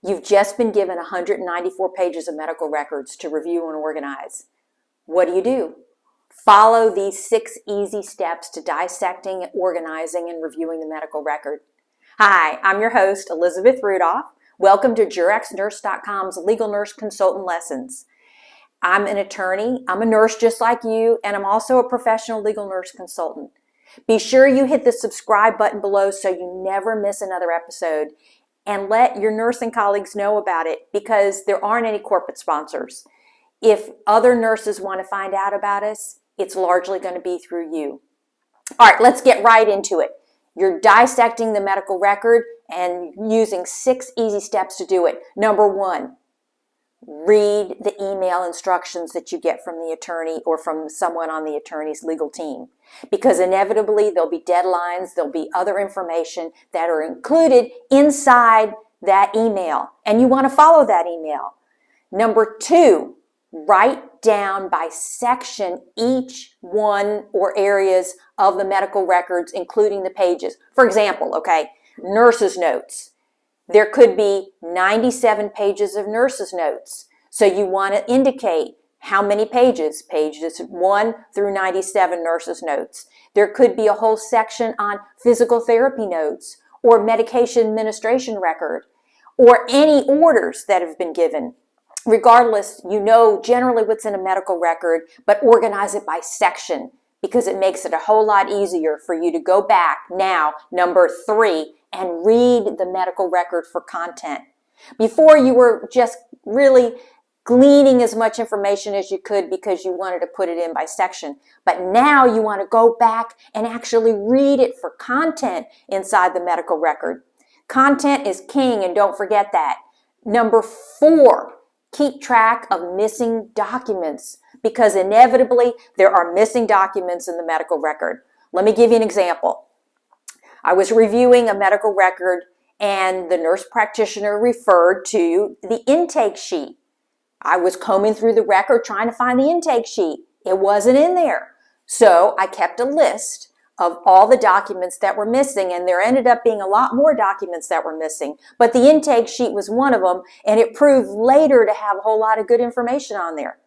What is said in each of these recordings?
You've just been given 194 pages of medical records to review and organize. What do? Follow these 6 easy steps to dissecting, organizing, and reviewing the medical record. Hi, I'm your host, Elizabeth Rudolph. Welcome to JurXNurse.com's Legal Nurse Consultant Lessons. I'm an attorney, I'm a nurse just like you, and I'm also a professional legal nurse consultant. Be sure you hit the subscribe button below so you never miss another episode, and let your nursing colleagues know about it because there aren't any corporate sponsors. If other nurses want to find out about us, it's largely going to be through you. All right, let's get right into it. You're dissecting the medical record and using 6 easy steps to do it. Number 1, read the email instructions that you get from the attorney or from someone on the attorney's legal team, because inevitably there'll be deadlines, there'll be other information that are included inside that email, and you want to follow that email. Number 2, write down by section each one or areas of the medical records, including the pages. For example, nurse's notes. There could be 97 pages of nurse's notes. So you want to indicate how many pages, pages 1 through 97 nurse's notes. There could be a whole section on physical therapy notes or medication administration record or any orders that have been given. Regardless, you know generally what's in a medical record, but organize it by section because it makes it a whole lot easier for you to go back now, number 3, and read the medical record for content. Before, you were just really gleaning as much information as you could because you wanted to put it in by section. But now you want to go back and actually read it for content inside the medical record. Content is king, and don't forget that. Number 4, keep track of missing documents because inevitably there are missing documents in the medical record. Let me give you an example. I was reviewing a medical record and the nurse practitioner referred to the intake sheet. I was combing through the record trying to find the intake sheet. It wasn't in there. So I kept a list of all the documents that were missing, and there ended up being a lot more documents that were missing. But the intake sheet was one of them, and it proved later to have a whole lot of good information on there.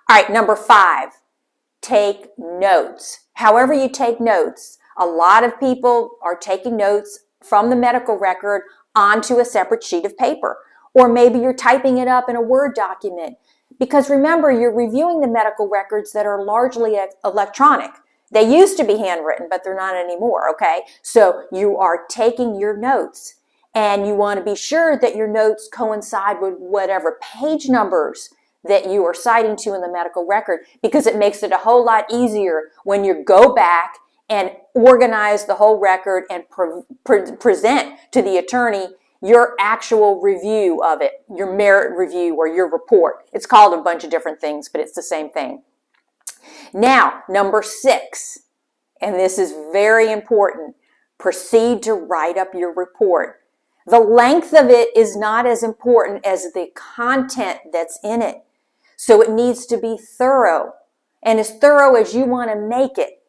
All right, number 5, take notes. However you take notes, a lot of people are taking notes from the medical record onto a separate sheet of paper. Or maybe you're typing it up in a Word document. Because remember, you're reviewing the medical records that are largely electronic. They used to be handwritten, but they're not anymore, okay? So you are taking your notes. And you want to be sure that your notes coincide with whatever page numbers that you are citing to in the medical record, because it makes it a whole lot easier when you go back and organize the whole record and present to the attorney your actual review of it, your merit review or your report. It's called a bunch of different things, but it's the same thing. Now, number 6, and this is very important, proceed to write up your report. The length of it is not as important as the content that's in it. So it needs to be thorough, and as thorough as you want to make it.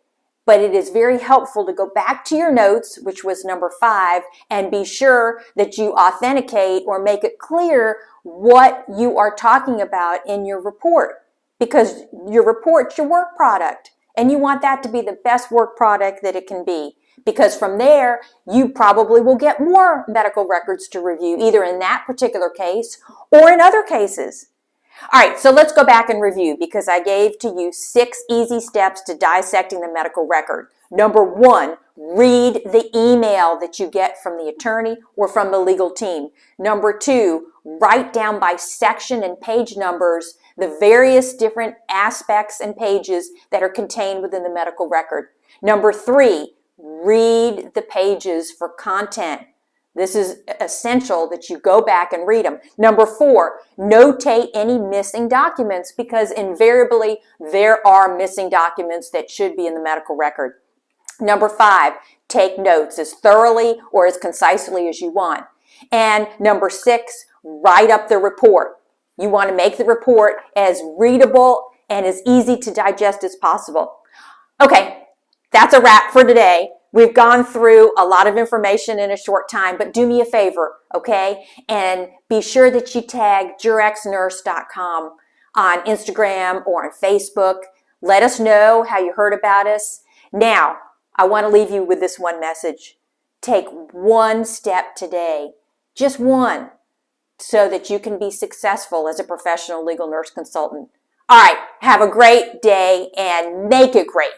But it is very helpful to go back to your notes, which was number 5, and be sure that you authenticate or make it clear what you are talking about in your report. Because your report's your work product, and you want that to be the best work product that it can be. Because from there, you probably will get more medical records to review, either in that particular case or in other cases. All right, so let's go back and review because I gave to you 6 easy steps to dissecting the medical record. Number 1, read the email that you get from the attorney or from the legal team. Number 2, write down by section and page numbers the various different aspects and pages that are contained within the medical record. Number 3, read the pages for content. This is essential that you go back and read them. Number 4, notate any missing documents because invariably there are missing documents that should be in the medical record. Number 5, take notes as thoroughly or as concisely as you want. And number 6, write up the report. You want to make the report as readable and as easy to digest as possible. Okay, that's a wrap for today. we've gone through a lot of information in a short time, but do me a favor, okay? And be sure that you tag jurexnurse.com on Instagram or on Facebook. Let us know how you heard about us. Now, I want to leave you with this one message. Take one step today, just one, so that you can be successful as a professional legal nurse consultant. All right, have a great day and make it great.